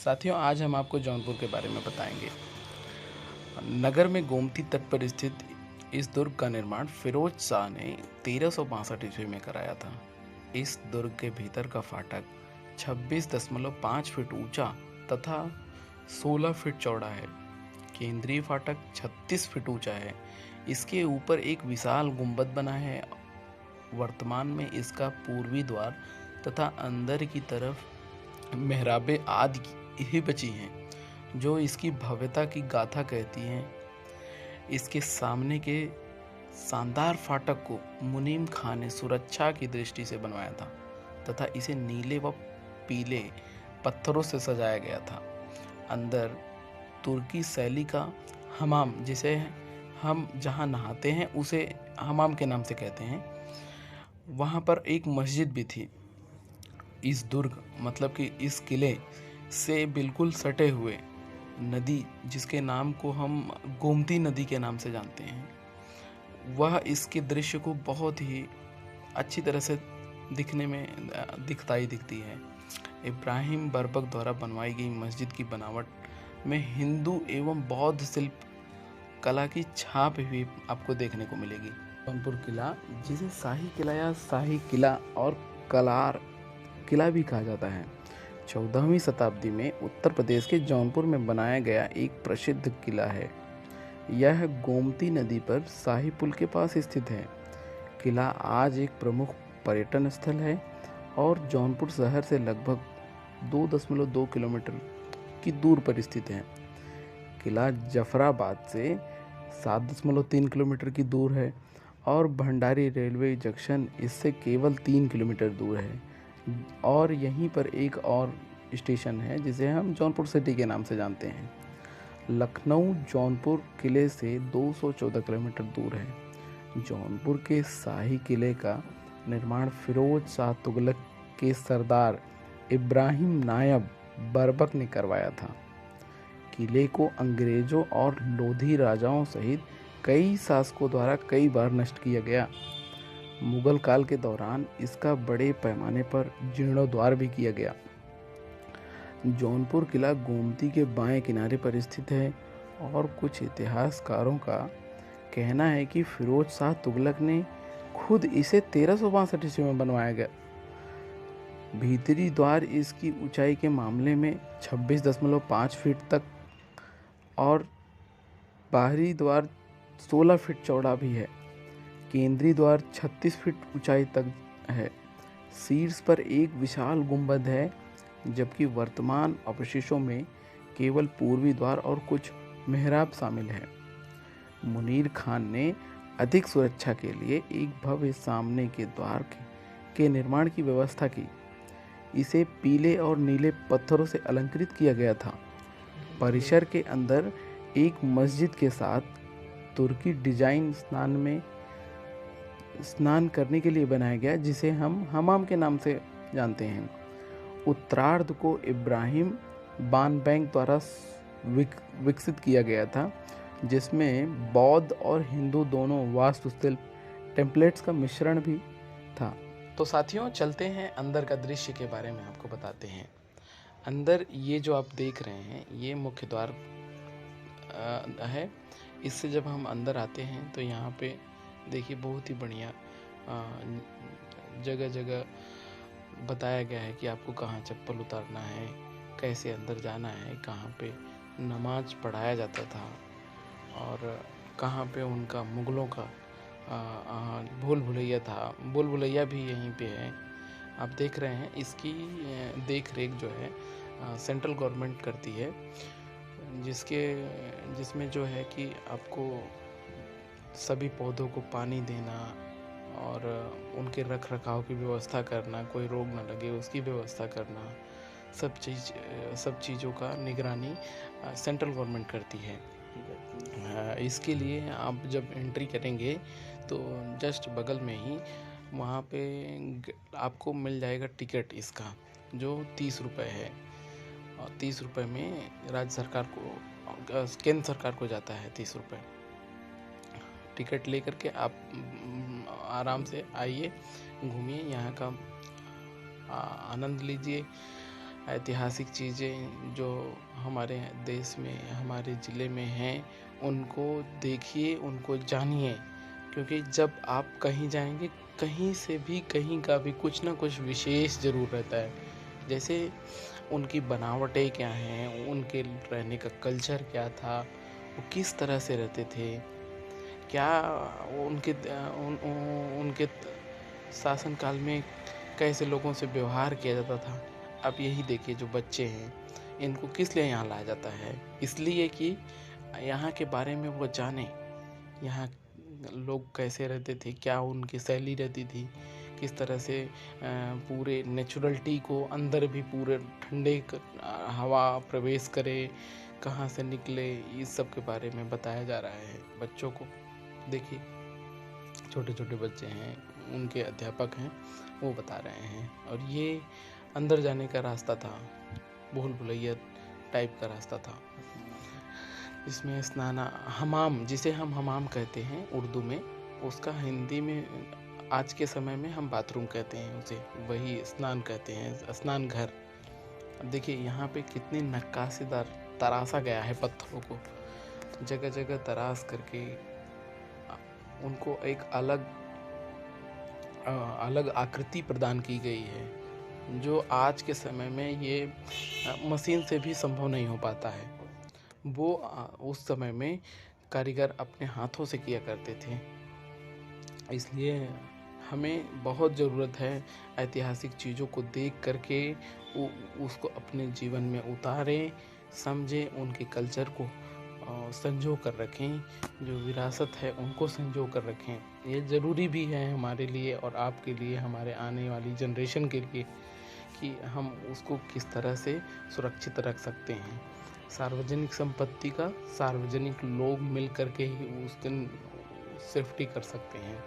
साथियों, आज हम आपको जौनपुर के बारे में बताएंगे। नगर में गोमती तट पर स्थित इस दुर्ग का निर्माण फिरोज शाह ने 1362 ईस्वी में कराया था। इस दुर्ग के भीतर का फाटक 26.5 फीट ऊंचा तथा 16 फीट चौड़ा है। केंद्रीय फाटक 36 फीट ऊंचा है। इसके ऊपर एक विशाल गुंबद बना है। वर्तमान में इसका पूर्वी द्वार तथा अंदर की तरफ मेहराबें आदि ही बची हैं, जो इसकी भव्यता की गाथा कहती हैं। इसके सामने के शानदार फाटक को मुनीम खां ने सुरक्षा की दृष्टि से बनवाया था तथा इसे नीले व पीले पत्थरों से सजाया गया था। अंदर तुर्की शैली का हमाम, जिसे हम जहाँ नहाते हैं उसे हमाम के नाम से कहते हैं, वहाँ पर एक मस्जिद भी थी। इस दुर्ग मतलब कि इस किले से बिल्कुल सटे हुए नदी, जिसके नाम को हम गोमती नदी के नाम से जानते हैं, वह इसके दृश्य को बहुत ही अच्छी तरह से दिखने में दिखती है। इब्राहिम बरबक द्वारा बनवाई गई मस्जिद की बनावट में हिंदू एवं बौद्ध शिल्प कला की छाप भी आपको देखने को मिलेगी। जौनपुर किला, जिसे शाही किला या शाही किला और कलार किला भी कहा जाता है, 14वीं शताब्दी में उत्तर प्रदेश के जौनपुर में बनाया गया एक प्रसिद्ध किला है। यह गोमती नदी पर शाही पुल के पास स्थित है। किला आज एक प्रमुख पर्यटन स्थल है और जौनपुर शहर से लगभग 2.2 किलोमीटर की दूर पर स्थित है। किला जफराबाद से 7.3 किलोमीटर की दूर है और भंडारी रेलवे जंक्शन इससे केवल 3 किलोमीटर दूर है। और यहीं पर एक और स्टेशन है जिसे हम जौनपुर सिटी के नाम से जानते हैं। लखनऊ जौनपुर किले से 214 किलोमीटर दूर है। जौनपुर के शाही किले का निर्माण फिरोज शाह तुगलक के सरदार इब्राहिम नायब बरबक ने करवाया था। किले को अंग्रेजों और लोधी राजाओं सहित कई शासकों द्वारा कई बार नष्ट किया गया। मुगल काल के दौरान इसका बड़े पैमाने पर जीर्णोद्धार भी किया गया। जौनपुर किला गोमती के बाएं किनारे पर स्थित है और कुछ इतिहासकारों का कहना है कि फिरोज शाह तुगलक ने खुद इसे 1362 ईस्वी में बनवाया गया। भीतरी द्वार इसकी ऊंचाई के मामले में 26.5 फीट तक और बाहरी द्वार 16 फीट चौड़ा भी है। केंद्रीय द्वार 36 फीट ऊंचाई तक है। शीर्ष पर एक विशाल गुंबद है, जबकि वर्तमान अवशेषों में केवल पूर्वी द्वार और कुछ मेहराब शामिल है। मुनीर खान ने अधिक सुरक्षा के लिए एक भव्य सामने के द्वार के निर्माण की व्यवस्था की। इसे पीले और नीले पत्थरों से अलंकृत किया गया था। परिसर के अंदर एक मस्जिद के साथ तुर्की डिजाइन स्नान करने के लिए बनाया गया, जिसे हम हमाम के नाम से जानते हैं। उत्तरार्ध को इब्राहिम बानबैंक द्वारा विकसित किया गया था, जिसमें बौद्ध और हिंदू दोनों वास्तुशिल्प टेम्पलेट्स का मिश्रण भी था। तो साथियों, चलते हैं अंदर का दृश्य के बारे में आपको बताते हैं। अंदर ये जो आप देख रहे हैं, ये मुख्य द्वार है। इससे जब हम अंदर आते हैं तो यहाँ पे देखिए बहुत ही बढ़िया जगह जगह बताया गया है कि आपको कहाँ चप्पल उतारना है, कैसे अंदर जाना है, कहाँ पे नमाज पढ़ाया जाता था और कहाँ पे उनका मुगलों का भूल भुलैया था। भूल भुलैया भी यहीं पे है, आप देख रहे हैं। इसकी देख रेख जो है सेंट्रल गवर्नमेंट करती है, जिसमें जो है कि आपको सभी पौधों को पानी देना और उनके रख रखाव की व्यवस्था करना, कोई रोग न लगे उसकी व्यवस्था करना, सब चीज़ों का निगरानी सेंट्रल गवर्नमेंट करती है। इसके लिए आप जब एंट्री करेंगे तो जस्ट बगल में ही वहाँ पे आपको मिल जाएगा टिकट इसका, जो 30 रुपये है। और 30 रुपये में राज्य सरकार को, केंद्र सरकार को जाता है 30 रुपये। टिकट लेकर के आप आराम से आइए, घूमिए, यहाँ का आनंद लीजिए। ऐतिहासिक चीज़ें जो हमारे देश में, हमारे ज़िले में हैं, उनको देखिए, उनको जानिए। क्योंकि जब आप कहीं जाएँगे, कहीं से भी, कहीं का भी कुछ ना कुछ विशेष ज़रूर रहता है। जैसे उनकी बनावटें क्या हैं, उनके रहने का कल्चर क्या था, वो किस तरह से रहते थे, क्या उनके शासन काल में कैसे लोगों से व्यवहार किया जाता था। अब यही देखिए, जो बच्चे हैं, इनको किस लिए यहाँ लाया जाता है? इसलिए कि यहाँ के बारे में वो जाने, यहाँ लोग कैसे रहते थे, क्या उनकी शैली रहती थी, किस तरह से पूरे नेचुरलिटी को अंदर भी पूरे ठंडे हवा प्रवेश करे, कहाँ से निकले, इस सब के बारे में बताया जा रहा है बच्चों को। देखिए, छोटे छोटे बच्चे हैं, उनके अध्यापक हैं, वो बता रहे हैं। और ये अंदर जाने का रास्ता था, भूल भुलैया टाइप का रास्ता था, इसमें स्नाना हमाम, जिसे हम हमाम कहते हैं उर्दू में, उसका हिंदी में आज के समय में हम बाथरूम कहते हैं उसे, वही स्नान कहते हैं, स्नान घर। अब देखिए यहाँ पे कितनी नक्काशीदार तराशा गया है पत्थरों को, जगह जगह तराश करके उनको एक अलग आकृति प्रदान की गई है, जो आज के समय में ये मशीन से भी संभव नहीं हो पाता है। वो उस समय में कारीगर अपने हाथों से किया करते थे। इसलिए हमें बहुत ज़रूरत है ऐतिहासिक चीज़ों को देख करके उसको अपने जीवन में उतारें, समझें, उनके कल्चर को संजो कर रखें, जो विरासत है उनको संजो कर रखें। ये ज़रूरी भी है हमारे लिए और आपके लिए, हमारे आने वाली जनरेशन के लिए, कि हम उसको किस तरह से सुरक्षित रख सकते हैं। सार्वजनिक संपत्ति का सार्वजनिक लोग मिल करके ही उसकी सेफ्टी कर सकते हैं।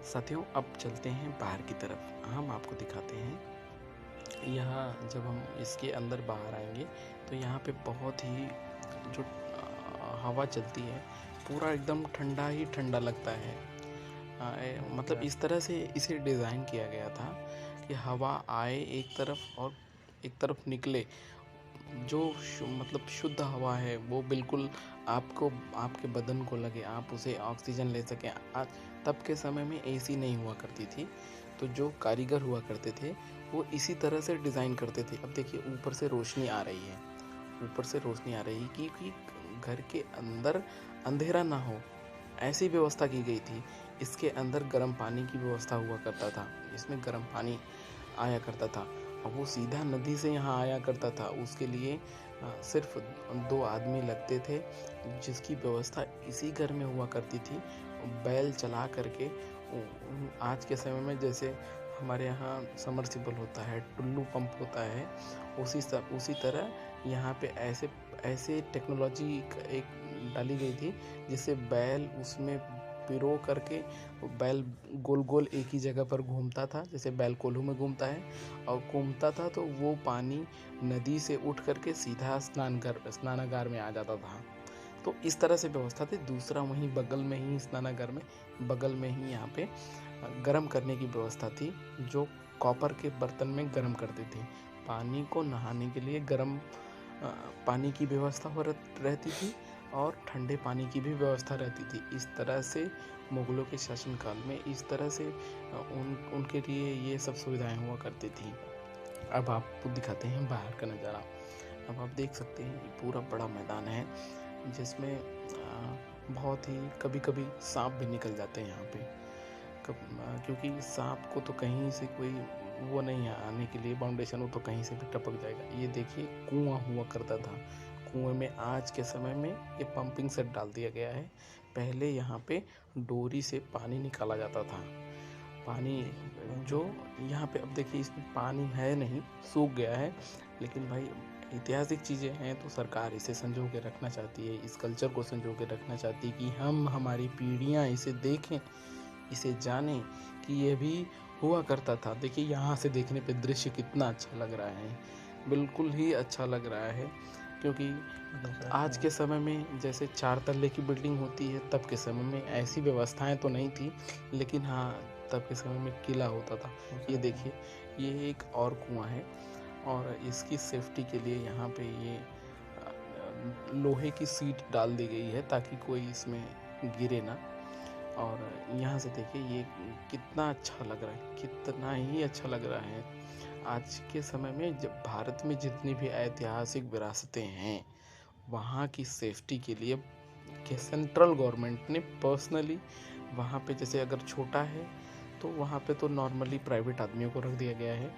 साथियों, अब चलते हैं बाहर की तरफ, हम आपको दिखाते हैं। यहाँ जब हम इसके अंदर बाहर आएंगे तो यहाँ पे बहुत ही जो हवा चलती है, पूरा एकदम ठंडा ही ठंडा लगता है। मतलब इस तरह से इसे डिज़ाइन किया गया था कि हवा आए एक तरफ और एक तरफ निकले, जो मतलब शुद्ध हवा है वो बिल्कुल आपको, आपके बदन को लगे, आप उसे ऑक्सीजन ले सकें। तब के समय में एसी नहीं हुआ करती थी, तो जो कारीगर हुआ करते थे वो इसी तरह से डिज़ाइन करते थे। अब देखिए, ऊपर से रोशनी आ रही है, ऊपर से रोशनी आ रही है कि घर के अंदर अंधेरा ना हो, ऐसी व्यवस्था की गई थी। इसके अंदर गर्म पानी की व्यवस्था हुआ करता था, इसमें गर्म पानी आया करता था और वो सीधा नदी से यहाँ आया करता था। उसके लिए सिर्फ 2 आदमी लगते थे, जिसकी व्यवस्था इसी घर में हुआ करती थी, बैल चला करके। आज के समय में जैसे हमारे यहाँ समरसिबल होता है, टुल्लू पंप होता है, उसी तरह यहाँ पे ऐसे टेक्नोलॉजी एक डाली गई थी, जिससे बैल उसमें पिरो करके, बैल गोल गोल एक ही जगह पर घूमता था, जैसे बैल कोल्हू में घूमता है, और घूमता था तो वो पानी नदी से उठ करके सीधा स्नानागार में आ जाता था। तो इस तरह से व्यवस्था थी। दूसरा, वहीं बगल में ही स्नानागार में बगल में ही यहाँ पे गर्म करने की व्यवस्था थी, जो कॉपर के बर्तन में गर्म करते थे। पानी को नहाने के लिए गर्म पानी की व्यवस्था रहती थी और ठंडे पानी की भी व्यवस्था रहती थी। इस तरह से मुगलों के शासनकाल में इस तरह से उनके लिए ये सब सुविधाएं हुआ करती थी। अब आपको दिखाते हैं बाहर का नज़ारा। अब आप देख सकते हैं, ये पूरा बड़ा मैदान है, जिसमें बहुत ही कभी कभी सांप भी निकल जाते हैं यहाँ पे, क्योंकि सांप को तो कहीं से कोई वो नहीं है आने के लिए बाउंडेशन, वो तो कहीं से भी टपक जाएगा। ये देखिए, कुआं हुआ करता था, कुएं में आज के समय में ये पंपिंग सेट डाल दिया गया है। पहले यहाँ पे डोरी से पानी निकाला जाता था। पानी जो यहाँ पे, अब देखिए, इसमें पानी है नहीं, सूख गया है, लेकिन भाई ऐतिहासिक चीज़ें हैं तो सरकार इसे संजो के रखना चाहती है, इस कल्चर को संजो के रखना चाहती है कि हमारी पीढ़ियाँ इसे देखें, इसे जानें कि ये भी हुआ करता था। देखिए, यहाँ से देखने पे दृश्य कितना अच्छा लग रहा है, बिल्कुल ही अच्छा लग रहा है, क्योंकि आज के समय में जैसे 4 तल्ले की बिल्डिंग होती है, तब के समय में ऐसी व्यवस्थाएं तो नहीं थी, लेकिन हाँ, तब के समय में किला होता था। ये देखिए, ये एक और कुआं है और इसकी सेफ्टी के लिए यहाँ पे ये लोहे की सीट डाल दी गई है ताकि कोई इसमें गिरे ना। और यहाँ से देखिए ये कितना अच्छा लग रहा है, कितना ही अच्छा लग रहा है। आज के समय में जब भारत में जितनी भी ऐतिहासिक विरासतें हैं, वहाँ की सेफ्टी के लिए कि सेंट्रल गवर्नमेंट ने पर्सनली वहाँ पे, जैसे अगर छोटा है तो वहाँ पे तो नॉर्मली प्राइवेट आदमियों को रख दिया गया है,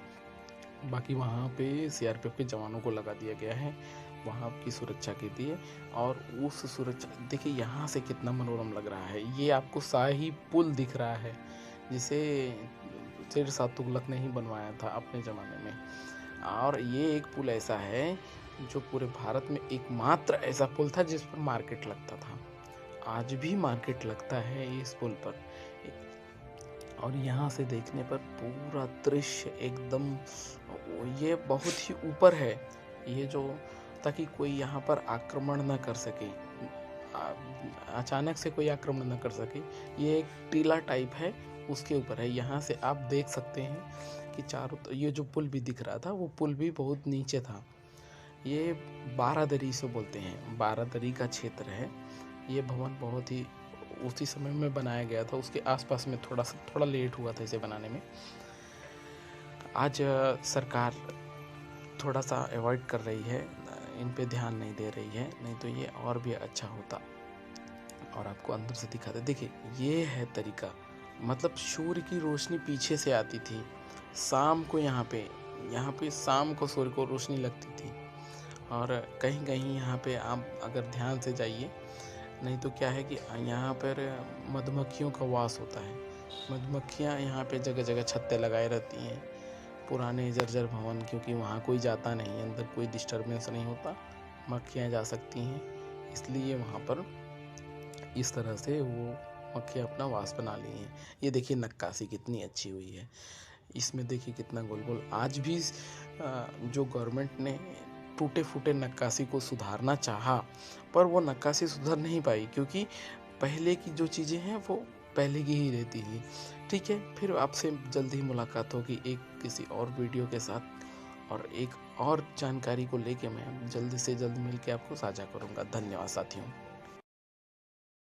बाकी वहाँ पे सीआरपीएफ के जवानों को लगा दिया गया है वहाँ की सुरक्षा के लिए। और उस सुरक्षा देखिए यहाँ से कितना मनोरम लग रहा है। ये आपको शाही पुल दिख रहा है जिसे शेरशाह तुगलक ने ही बनवाया था अपने ज़माने में। और ये एक पुल ऐसा है जो पूरे भारत में एकमात्र ऐसा पुल था जिस पर मार्केट लगता था। आज भी मार्केट लगता है इस पुल पर। और यहाँ से देखने पर पूरा दृश्य एकदम, ये बहुत ही ऊपर है ये जो, ताकि कोई यहाँ पर आक्रमण न कर सके, अचानक से कोई आक्रमण न कर सके। ये एक टीला टाइप है, उसके ऊपर है। यहाँ से आप देख सकते हैं कि चारों, ये जो पुल भी दिख रहा था वो पुल भी बहुत नीचे था। ये बारादरी से बोलते हैं, बारादरी का क्षेत्र है। ये भवन बहुत ही उसी समय में बनाया गया था, उसके आसपास में थोड़ा लेट हुआ था इसे बनाने में। आज सरकार थोड़ा सा अवॉइड कर रही है, इन पे ध्यान नहीं दे रही है, नहीं तो ये और भी अच्छा होता। और आपको अंदर से दिखाते, देखिए ये है तरीका, मतलब सूर्य की रोशनी पीछे से आती थी शाम को। यहाँ पे शाम को सूर्य को रोशनी लगती थी। और कहीं कहीं यहाँ पे आप अगर ध्यान से जाइए, नहीं तो क्या है कि यहाँ पर मधुमक्खियों का वास होता है। मधुमक्खियाँ यहाँ पे जगह जगह छत्ते लगाए रहती हैं। पुराने जर्जर भवन, क्योंकि वहाँ कोई जाता नहीं, अंदर कोई डिस्टरबेंस नहीं होता, मक्खियाँ जा सकती हैं, इसलिए वहाँ पर इस तरह से वो मक्खियाँ अपना वास बना ली हैं। ये देखिए नक्काशी कितनी अच्छी हुई है, इसमें देखिए कितना गोल गोल। आज भी जो गवर्नमेंट ने टूटे फूटे नक्काशी को सुधारना चाहा, पर वो नक्काशी सुधर नहीं पाई, क्योंकि पहले की जो चीज़ें हैं वो पहले की ही रहती है। ठीक है, फिर आपसे जल्द ही मुलाकात होगी एक किसी और वीडियो के साथ, और एक और जानकारी को लेके मैं जल्द से जल्द मिल के आपको साझा करूँगा। धन्यवाद साथियों।